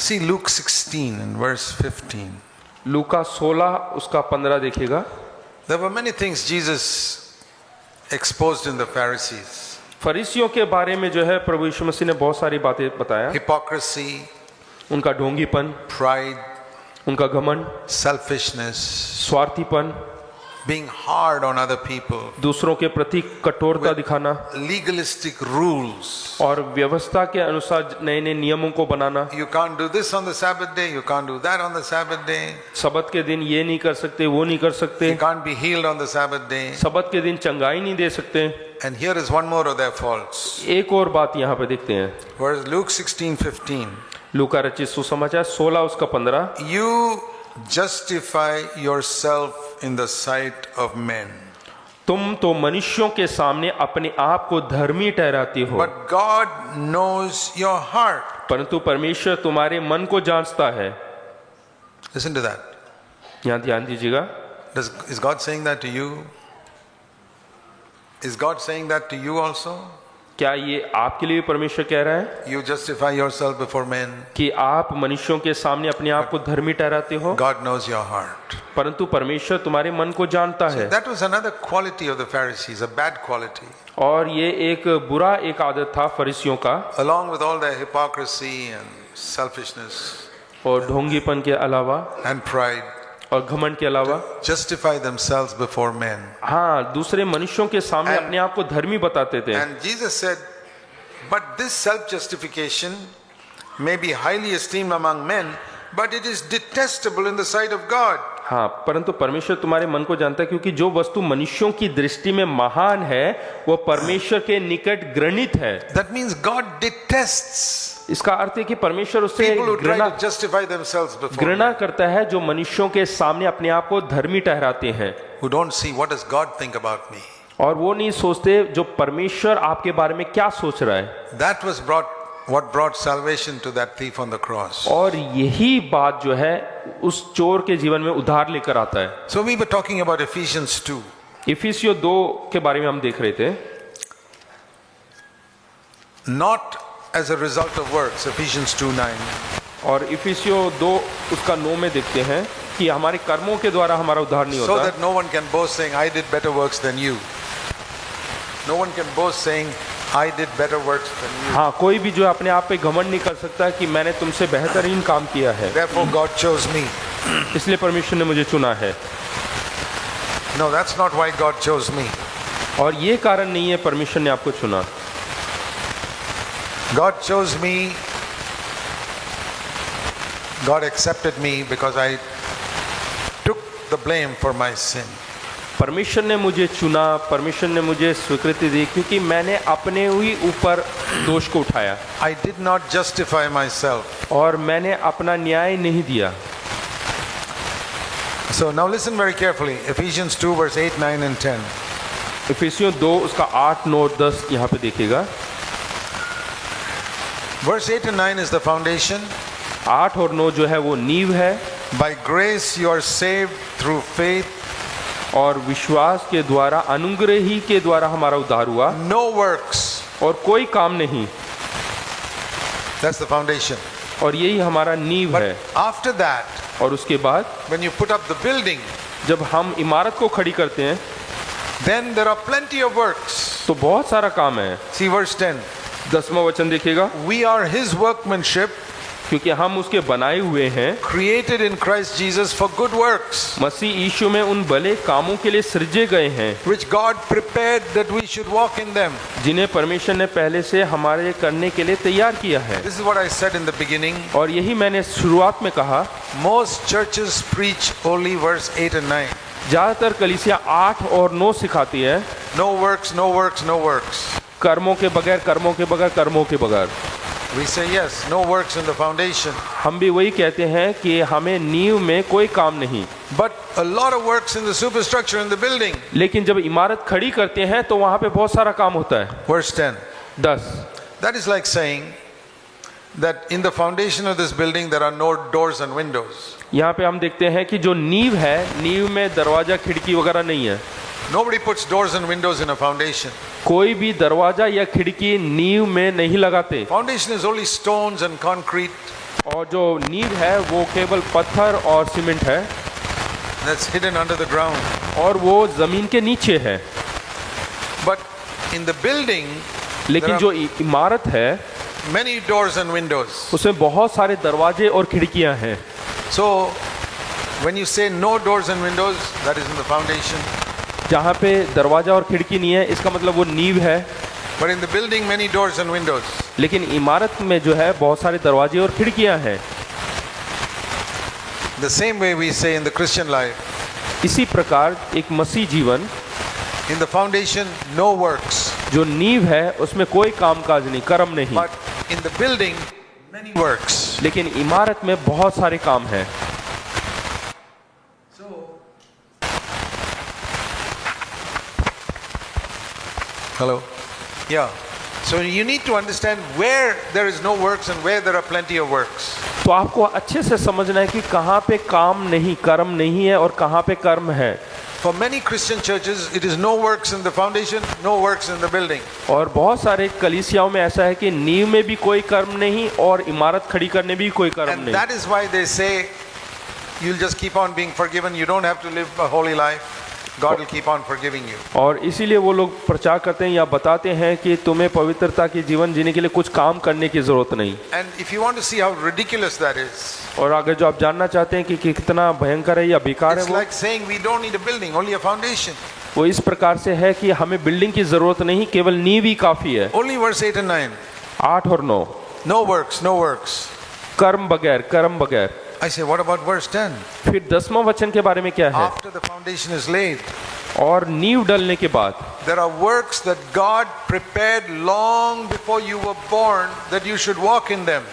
See Luke 16 and verse 15. लूका 16 उसका 15 देखिएगा। There were many things Jesus exposed in the Pharisees. फरीसियों के बारे में जो है प्रभु यीशु मसीह ने बहुत सारी बातें बताया। Hypocrisy, उनका ढोंगीपन, pride, उनका घमंड, selfishness, स्वार्थीपन, being hard on other people, दूसरों के प्रति कठोरता दिखाना legalistic rules. और व्यवस्था के अनुसार नए नए नियमों को बनाना। You can't do this on the Sabbath day, you can't do that on the Sabbath day, सबत के दिन ये नहीं कर सकते, वो नहीं कर सकते, you can't be healed on the Sabbath day. सबत के दिन चंगाई नहीं दे सकते। And here is one more of their faults. एक और बात यहाँ पे देखते हैं, Whereas Luke 16:15, लूका रचित सुसमाचार 16 उसका 15, you justify yourself in the sight of men, तुम तो मनुष्यों के सामने अपने आप को धर्मी ठहराती हो, but God knows your heart. परंतु परमेश्वर तुम्हारे मन को जांचता है। Listen to that. यहाँ ध्यान दीजिएगा। Is God saying that to you? Is God saying that to you also? क्या ये आपके लिए भी परमेश्वर कह रहा है You justify yourself before men. कि आप मनुष्यों के सामने अपने आप को धर्मी ठहराते हो, God knows your heart. परंतु परमेश्वर तुम्हारे मन को जानता है। That was another quality of the Pharisees, a bad quality. और ये एक बुरा एक आदत था फरीसियों का, Along with all their hypocrisy and selfishness और ढोंगीपन के अलावा and pride, और घमंड के अलावा justify themselves before men. हाँ, दूसरे मनुष्यों के सामने And- अपने आप को धर्मी बताते थे। And Jesus said, but this self-justification may be highly esteemed among men, but it is detestable in the sight of God. हाँ, परंतु परमेश्वर तुम्हारे मन को जानता है, क्योंकि जो वस्तु मनुष्यों की दृष्टि में महान है वो परमेश्वर के निकट घृणित है। That means God detests इसका अर्थ है कि परमेश्वर उससे people who try घृणा to justify themselves before घृणा men, करता है जो मनुष्यों के सामने अपने आप को धर्मी ठहराते हैं, who don't see what does God think about me. और वो नहीं सोचते जो परमेश्वर आपके बारे में क्या सोच रहा है। That was what brought salvation to that thief on the cross. और यही बात जो है उस चोर के जीवन में उद्धार लेकर आता है। So we were talking about Ephesians 2. इफिसियों 2 के बारे में हम देख रहे थे। Not as a result of works, Ephesians 2:9. और इफिसियों 2 उसका 9 में देखते हैं कि हमारे कर्मों के द्वारा हमारा उद्धार नहीं So होता, that no one can boast saying, I did better works than you. No one can boast saying, I did better works than you. हाँ, कोई भी जो अपने आप पे घमंड नहीं कर सकता कि मैंने तुमसे बेहतरीन काम किया है, Therefore God chose me. इसलिए परमेश्वर ने मुझे चुना है। No, that's not why God chose me. और ये कारण नहीं है परमेश्वर ने आपको चुना। God chose me. God accepted me because I took the blame for my sin. परमेश्वर ने मुझे चुना, परमेश्वर ने मुझे स्वीकृति दी क्योंकि मैंने अपने ही ऊपर दोष को उठाया I did not justify myself. और मैंने अपना न्याय नहीं दिया। So now listen very carefully. Ephesians 2 verse 8, 9 and 10. इफिसियों 2 उसका 8, 9 और 10 यहाँ पे देखिएगा। Verse 8 and 9 is the foundation. 8 और 9 जो है वो नींव है, By grace you are saved through faith, और विश्वास के द्वारा, अनुग्रह ही के द्वारा हमारा उद्धार हुआ, no works. और कोई काम नहीं। That's the foundation. और यही हमारा नींव But है। after that, और उसके बाद when you put up the building, जब हम इमारत को खड़ी करते हैं then there are plenty of works. तो बहुत सारा काम है। See verse 10. 10वां वचन देखिएगा, We are his workmanship, क्योंकि हम उसके बनाए हुए हैं, created in Christ Jesus for good works, मसीह यीशु में उन भले कामों के लिए सृजे गए हैं, which God prepared that we should walk in them. जिन्हें परमेश्वर ने पहले से हमारे करने के लिए तैयार किया है। This is what I said in the beginning. और यही मैंने शुरुआत में कहा, Most churches preach only verse 8 and 9. ज्यादातर कलीसिया 8 और 9 सिखाती है, No works, no works, no works. कर्मों के बगैर, कर्मों के बगैर, कर्मों के बगैर। We say yes, no works in the foundation. हम भी वही कहते हैं कि हमें नींव में कोई काम नहीं, But a lot of works in the superstructure in the building. लेकिन जब इमारत खड़ी करते हैं तो वहां पे बहुत सारा काम होता है। Verse 10. 10 That is like saying that in the foundation of this building there are no doors and windows. यहाँ पे हम देखते हैं कि जो नींव है, नींव में दरवाजा खिड़की वगैरह नहीं है। Nobody puts doors and windows in a foundation. कोई भी दरवाजा या खिड़की नींव में नहीं लगाते। Foundation is only stones and concrete. और जो नींव है वो केवल पत्थर और सीमेंट है that's hidden under the ground. और वो जमीन के नीचे है। But in the building, लेकिन there जो इमारत है are many doors and windows. उसमें बहुत सारे दरवाजे और खिड़कियां हैं। So, when you say no doors and windows, that is in the foundation. जहाँ पे दरवाजा और खिड़की नहीं है इसका मतलब वो नींव है। But in the building, many doors and windows. लेकिन इमारत में जो है बहुत सारे दरवाजे और खिड़कियां हैं। The same way we say in the Christian life, इसी प्रकार एक मसीह जीवन in the foundation, no works. जो नींव है उसमें कोई कामकाज नहीं, कर्म नहीं, But in the building, many works. लेकिन इमारत में बहुत सारे काम हैं। Hello? Yeah. So you need to understand where there is no works and where there are plenty of works. तो आपको अच्छे से समझना है कि कहाँ पे काम नहीं, कर्म नहीं है और कहाँ पे कर्म है। For many Christian churches, it is no works in the foundation, no works in the building. और बहुत सारे कलीसियाओं में ऐसा है कि नींव में भी कोई कर्म नहीं और इमारत खड़ी करने भी कोई कर्म And नहीं। that is why they say you'll just keep on being forgiven. You don't have to live a holy life. God will keep on forgiving you. और इसीलिए वो लोग प्रचार करते हैं या बताते हैं कि तुम्हें पवित्रता की जीवन जीने के लिए कुछ काम करने की जरूरत नहीं। And if you want to see how ridiculous that is, और अगर जो आप जानना चाहते हैं कि कितना भयंकर है या बेकार है it's like saying we don't need a building, only a foundation. वो इस प्रकार से है कि हमें बिल्डिंग की जरूरत नहीं, केवल नींव ही काफी है। Only verse 8 and 9. 8 और 9 No works, no works. कर्म बगैर, कर्म बगैर। I say, what about verse 10? फिर 10वां वचन के बारे में क्या है? After the foundation is laid, और नींव डलने के बाद there are works that God prepared long before you were born that you should walk in them.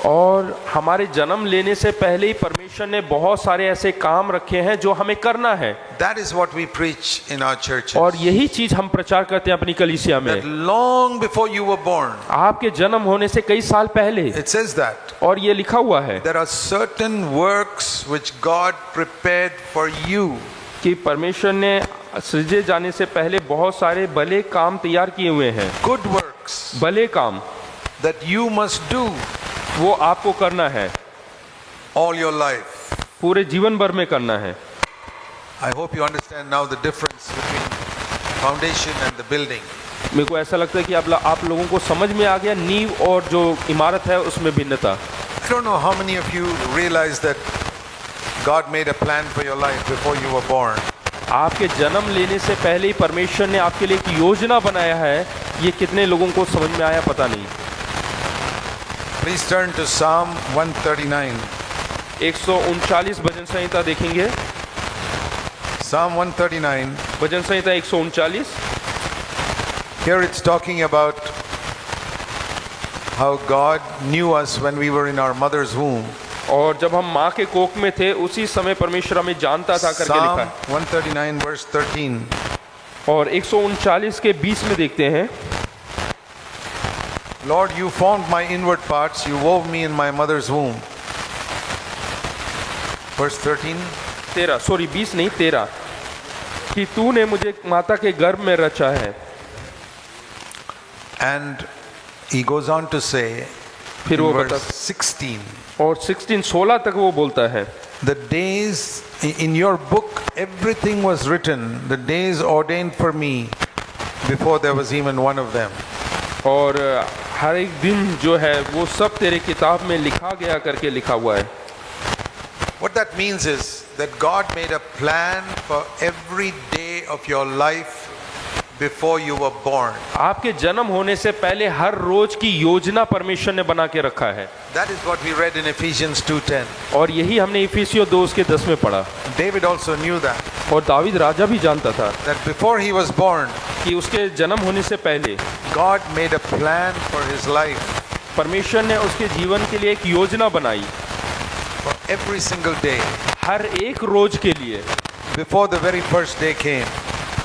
और हमारे जन्म लेने से पहले ही परमेश्वर ने बहुत सारे ऐसे काम रखे हैं जो हमें करना है। That is what we preach in our churches. और यही चीज हम प्रचार करते हैं अपनी कलीसिया में। That long before you were born, आपके जन्म होने से कई साल पहले, it says that और ये लिखा हुआ है there are certain works which God prepared for you. कि परमेश्वर ने सृजे जाने से पहले बहुत सारे भले काम तैयार किए हुए हैं। Good works भले काम that you must do वो आपको करना है, all your life. पूरे जीवन भर में करना है। I hope you understand now the difference between foundation and the building. मेरे को ऐसा लगता है कि आप लोगों को समझ में आ गया नींव और जो इमारत है उसमें भिन्नता। I don't know how many of you realize that God made a plan for your life before you were born. आपके जन्म लेने से पहले ही परमेश्वर ने आपके लिए एक योजना बनाया है। ये कितने लोगों को समझ में आया पता नहीं। Please turn to Psalm 139. 139 भजन संहिता देखेंगे। Psalm 139. Bhajan Samhita 139। Here it's talking about how God knew us when we were in our mother's womb. और जब हम माँ के कोख में थे उसी समय परमेश्वर हमें जानता था करके लिखा Psalm है। 139 verse 13. और 139 के 20 में देखते हैं, Lord, you formed my inward parts, you wove me in my mother's womb. Verse 13. 20 नहीं 13, कि तूने मुझे माता के गर्भ में रचा है। And he goes on to say फिर in वो verse बता 16. और 16 तक वो बोलता है, The days in your book, everything was written, the days ordained for me before there was even one of them. और हर एक दिन जो है वो सब तेरे किताब में लिखा गया करके लिखा हुआ है। What that means is that God made a plan for every day of your life before you were born. आपके जन्म होने से पहले हर रोज की योजना परमेश्वर ने बना के रखा है। That is what we read in Ephesians 2:10. और यही हमने इफिसियों 2:10 में पढ़ा। David also knew that और दावीद राजा भी जानता था before he was born, कि उसके जन्म होने से पहले God made a plan for his life परमेश्वर ने उसके जीवन के लिए एक योजना बनाई, for every single day हर एक रोज के लिए, before the very first day came.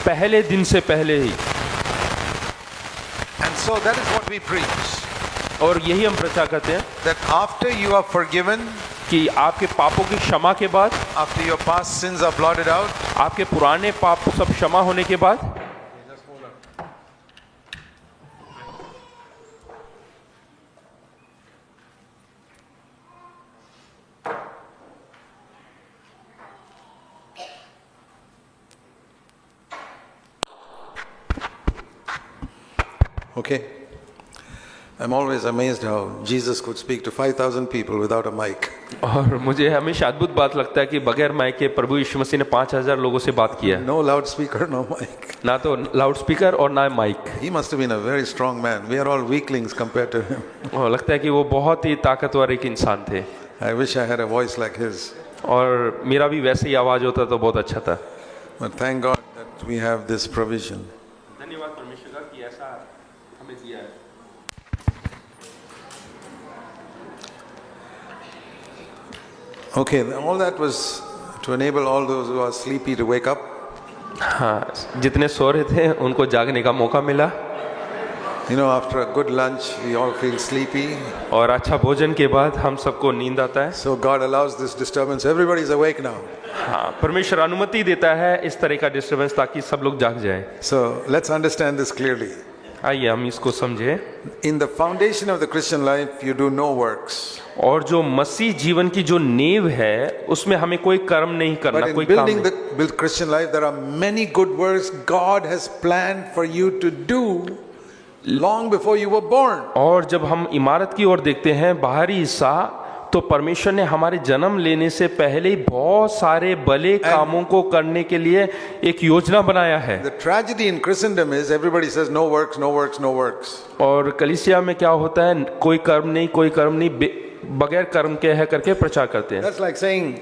पहले दिन से पहले ही। And so that is what we preach, और यही हम प्रचार करते हैं that after you are forgiven, कि आपके पापों की क्षमा के बाद, after your past sins are blotted out, आपके पुराने पाप सब क्षमा होने के बाद, Okay? I'm always amazed how Jesus could speak to 5,000 people without a mic. और मुझे हमेशा अद्भुत बात लगता है कि बगैर माइक के प्रभु यीशु मसीह ने 5000 लोगों से बात किया, No loudspeaker, no mic. ना तो लाउड स्पीकर और ना mic. He must have been a very strong man. We are all weaklings compared to him. और लगता है कि वो बहुत ही ताकतवर एक इंसान थे, I wish I had a voice like his. और मेरा भी वैसे ही आवाज होता तो बहुत अच्छा था। But thank God that we have this provision. धन्यवाद परमेश्वर का कि ऐसा हमें दिया है। Okay, all that was to enable all those who are sleepy to wake up. हाँ, जितने सो रहे थे उनको जागने का मौका मिला, You know, after a good lunch, we all feel sleepy. और अच्छा भोजन के बाद हम सबको नींद आता है। So God allows this disturbance. Everybody's awake now. हाँ, परमेश्वर अनुमति देता है इस तरह का डिस्टर्बेंस ताकि सब लोग जाग जाएं। So let's understand this clearly. आइए हम इसको समझें। In the foundation of the Christian life, you do no works. और जो मसीह जीवन की जो नींव है उसमें हमें कोई कर्म नहीं करना, But in कोई काम building नहीं। the Christian life, there are many good works God has planned for you to do long before you were born. और जब हम इमारत की ओर देखते हैं बाहरी हिस्सा, तो परमेश्वर ने हमारे जन्म लेने से पहले ही बहुत सारे भले कामों को करने के लिए एक योजना बनाया है। The tragedy in Christendom is everybody says no works, no works, no works. और कलीसिया में क्या होता है, कोई कर्म नहीं, कोई कर्म नहीं, बगैर कर्म के है करके प्रचार करते हैं। That's like saying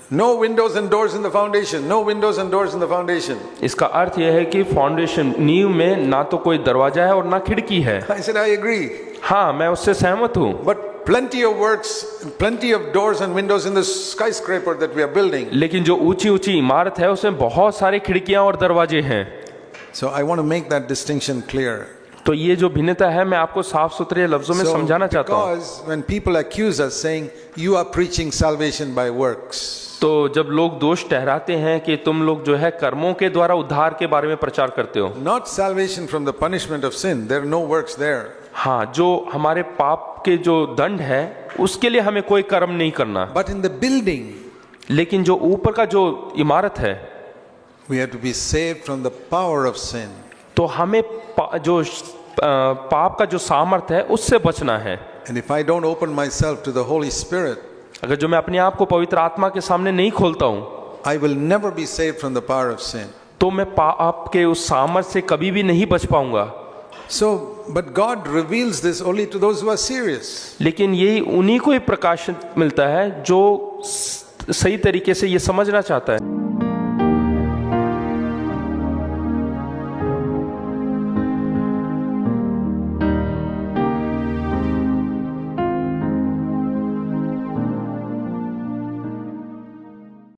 no windows and doors in the foundation, no windows and doors in the foundation. इसका अर्थ यह है कि फाउंडेशन नींव में ना तो कोई दरवाजा है और ना खिड़की है। I said I agree. हाँ, मैं उससे सहमत हूँ। But plenty of works, plenty of doors and windows in the skyscraper that we are building. लेकिन जो ऊंची ऊंची इमारत है उसमें बहुत सारे खिड़कियां और दरवाजे हैं। So I want to make that distinction clear. तो ये जो भिन्नता है मैं आपको साफ सुथरे लफ्जों में समझाना चाहता हूँ। Because when people accuse us saying you are preaching salvation by works. तो जब लोग दोष ठहराते हैं कि तुम लोग जो है कर्मों के द्वारा उद्धार के बारे में प्रचार करते हो, Not salvation from the punishment of sin. There are no works there. हाँ, जो हमारे पाप के जो दंड है उसके लिए हमें कोई कर्म नहीं करना, But in the building, लेकिन जो ऊपर का जो इमारत है, we have to be saved from the power of sin. तो हमें जो पाप का जो सामर्थ्य है उससे बचना है। And if I don't open myself to the Holy Spirit, अगर जो मैं अपने आप को पवित्र आत्मा के सामने नहीं खोलता हूँ, I will never be saved from the power of sin. तो मैं पाप के उस सामर्थ्य से कभी भी नहीं बच पाऊंगा। So, but God reveals this only to those who are serious. लेकिन यही उन्हीं को ही प्रकाश मिलता है जो सही तरीके से ये समझना चाहता है।